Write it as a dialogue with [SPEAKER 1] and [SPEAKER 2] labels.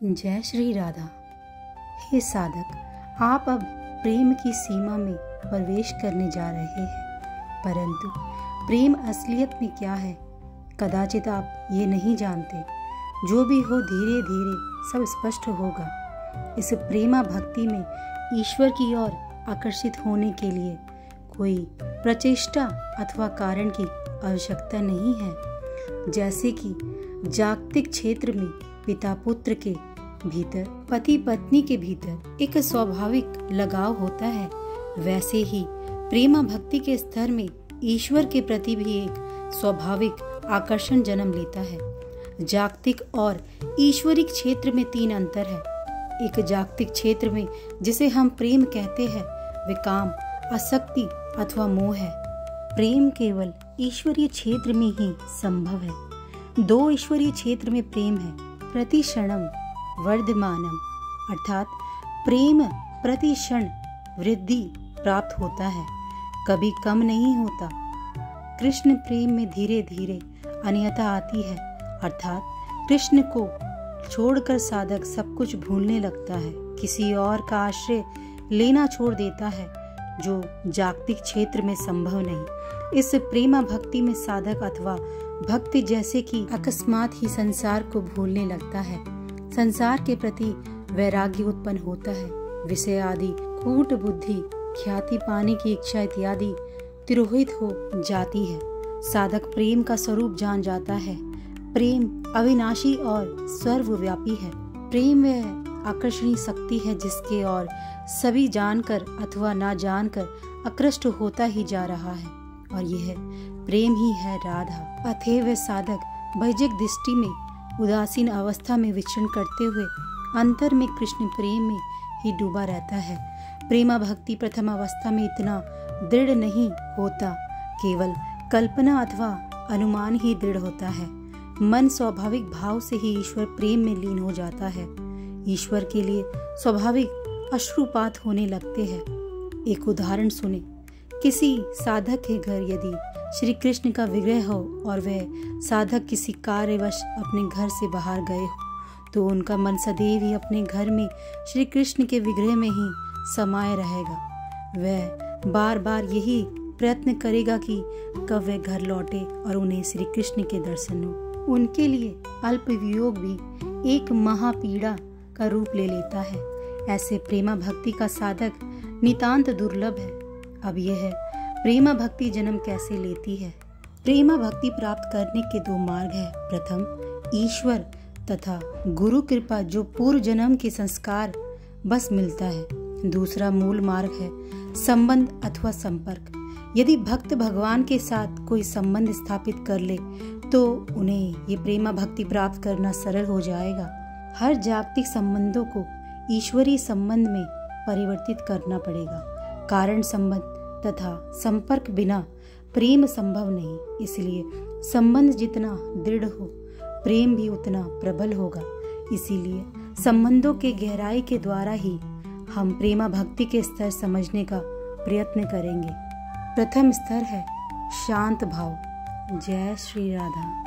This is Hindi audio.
[SPEAKER 1] जय श्री राधा। हे साधक, आप अब प्रेम की सीमा में प्रवेश करने जा रहे हैं, परंतु प्रेम असलियत में क्या है कदाचित आप ये नहीं जानते। जो भी हो धीरे धीरे सब स्पष्ट होगा। इस प्रेमा भक्ति में ईश्वर की ओर आकर्षित होने के लिए कोई प्रचेष्टा अथवा कारण की आवश्यकता नहीं है। जैसे कि जागतिक क्षेत्र में पिता पुत्र के भीतर, पति पत्नी के भीतर एक स्वाभाविक लगाव होता है, वैसे ही प्रेमा भक्ति के स्तर में ईश्वर के प्रति भी एक स्वाभाविक आकर्षण जन्म लेता है। जागतिक और ईश्वरिक क्षेत्र में 3 अंतर है। एक जागतिक क्षेत्र में जिसे हम प्रेम कहते हैं वे काम, आसक्ति अथवा मोह है। प्रेम केवल ईश्वरीय क्षेत्र में ही संभव है। 2 ईश्वरीय क्षेत्र में प्रेम है। प्रतिक्षणम वर्धमानम, अर्थात प्रेम प्रति क्षण वृद्धि प्राप्त होता है, कभी कम नहीं होता। कृष्ण प्रेम में धीरे धीरे अनियता आती है, अर्थात कृष्ण को छोड़कर साधक सब कुछ भूलने लगता है, किसी और का आश्रय लेना छोड़ देता है, जो जागतिक क्षेत्र में संभव नहीं। इस प्रेमा भक्ति में साधक अथवा भक्ति जैसे कि अकस्मात ही संसार को भूलने लगता है। संसार के प्रति वैराग्य उत्पन्न होता है। विषय आदि कूट बुद्धि, ख्याति पाने की इच्छा इत्यादि तिरोहित हो जाती है। साधक प्रेम का स्वरूप जान जाता है। प्रेम अविनाशी और सर्वव्यापी है। प्रेम वह आकर्षणीय शक्ति है जिसके और सभी जानकर अथवा ना जानकर आकृष्ट होता ही जा रहा है, और यह प्रेम ही है राधा। अतएव साधक वैजिक दृष्टि में उदासीन अवस्था में विचरण करते हुए अंतर में कृष्ण प्रेम में ही डूबा रहता है। प्रेमा भक्ति प्रथम अवस्था में इतना दृढ़ नहीं होता, केवल कल्पना अथवा अनुमान ही दृढ़ होता है। मन स्वाभाविक भाव से ही ईश्वर प्रेम में लीन हो जाता है। ईश्वर के लिए स्वाभाविक अश्रुपात होने लगते हैं। एक उदाहरण सुने। किसी साधक के घर यदि श्री कृष्ण का विग्रह हो और वह साधक किसी कार्यवश अपने घर से बाहर गए हो, तो उनका मन सदैव ही अपने घर में श्री कृष्ण के विग्रह में ही समाये रहेगा। वह बार बार यही प्रयत्न करेगा कि कब वह घर लौटे और उन्हें श्री कृष्ण के दर्शन हो। उनके लिए अल्प वियोग भी एक महापीड़ा का रूप ले लेता है। ऐसे प्रेमा भक्ति का साधक नितांत दुर्लभ है। अब यह प्रेमा भक्ति जन्म कैसे लेती है? प्रेमा भक्ति प्राप्त करने के 2 मार्ग है। प्रथम ईश्वर तथा गुरु कृपा, जो पूर्व जन्म के संस्कार बस मिलता है। दूसरा मूल मार्ग है संबंध अथवा संपर्क। यदि भक्त भगवान के साथ कोई संबंध स्थापित कर ले तो उन्हें ये प्रेमा भक्ति प्राप्त करना सरल हो जाएगा। हर जागतिक संबंधों को ईश्वरीय संबंध में परिवर्तित करना पड़ेगा। कारण संबंध तथा संपर्क बिना प्रेम संभव नहीं। इसलिए संबंध जितना दृढ़ हो, प्रेम भी उतना प्रबल होगा। इसीलिए संबंधों के गहराई के द्वारा ही हम प्रेमा भक्ति के स्तर समझने का प्रयत्न करेंगे। प्रथम स्तर है शांत भाव। जय श्री राधा।